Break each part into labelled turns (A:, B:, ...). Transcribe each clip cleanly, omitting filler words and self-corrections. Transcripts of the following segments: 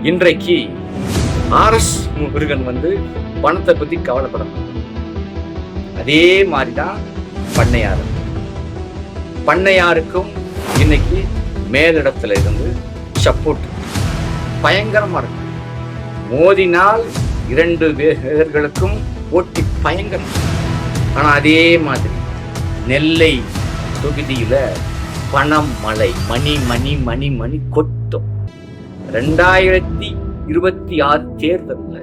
A: இன்றைக்கு RS முருகன் பணத்தை பத்தி கவலைப்படணும். அதே மாதிரிதான் பண்ணையாருக்கும் இன்னைக்கு மேலிடத்துல இருந்து சப்போர்ட் பயங்கரமா இருக்கு. மோதினால் 2 பேர்களுக்கும் போட்டி பயங்கரம். ஆனா அதே மாதிரி நெல்லை தொகுதியில பணம் மழை மணி மணி மணி மணி கொட்டும். 2026 தேர்தல்ல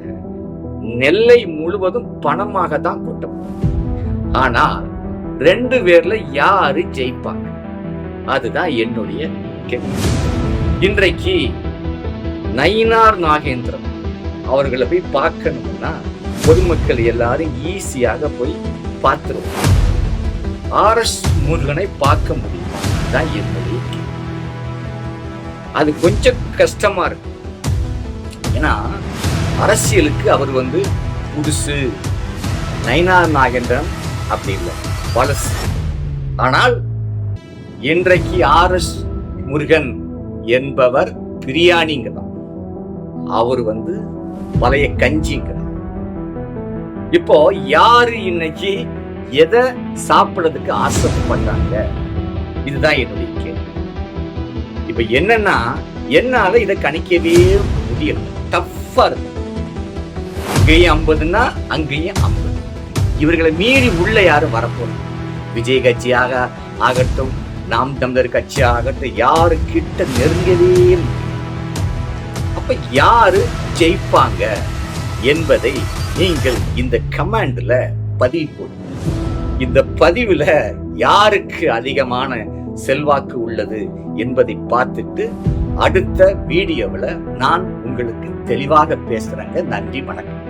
A: நெல்லை முழுவதும் பணமாக தான் கொட்டும். ஆனா 2 பேர்ல யாரு ஜெயிப்பாங்க? அதுதான் என்னுடைய கேள்வி. இன்றைக்கு நயினார் நாகேந்திரன் அவர்களை போய் பார்க்கணும்னா பொதுமக்கள் எல்லாரும் ஈஸியாக போய் பார்த்துருவோம். RS முருகனை பார்க்க முடியுமா? தான் என்னுடைய கேள்வி. அது கொஞ்சம் கஷ்டமா இருக்கு. ஏன்னா அரசியலுக்கு அவர் புதுசு. நயினார் நாகேந்திரன் அப்படி இல்லை, பழசு. ஆனால் இன்றைக்கு RS முருகன் என்பவர் பிரியாணிங்கிறார். அவர் பழைய கஞ்சிங்கிறார். இப்போ யாரு இன்னைக்கு எதை சாப்பிடறதுக்கு ஆசைப்படுறாங்க? இதுதான் என்னுடைய கேள்வி. இப்ப என்னன்னா, என்னால இதை கணிக்கவே முடியல. டஃப்பா இருக்கு. அங்கேயும் 50ன்னா அங்கேயும் 50. இவர்களை மீறி உள்ள யாரும் வரப்போறாங்க? விஜய் கட்சியாக ஆகட்டும், நாம் தமிழர் கட்சி ஆகட்டும், யாரு கிட்ட நெருங்கவே. அப்ப யாரு ஜெயிப்பாங்க என்பதை நீங்கள் இந்த கமெண்ட்ல பதிவு போடுங்க. இந்த பதிவுல யாருக்கு அதிகமான செல்வாக்கு உள்ளது என்பதை பார்த்துட்டு அடுத்த வீடியோவில் நான் உங்களுக்கு தெளிவாக பேசுறேங்க. நன்றி, வணக்கம்.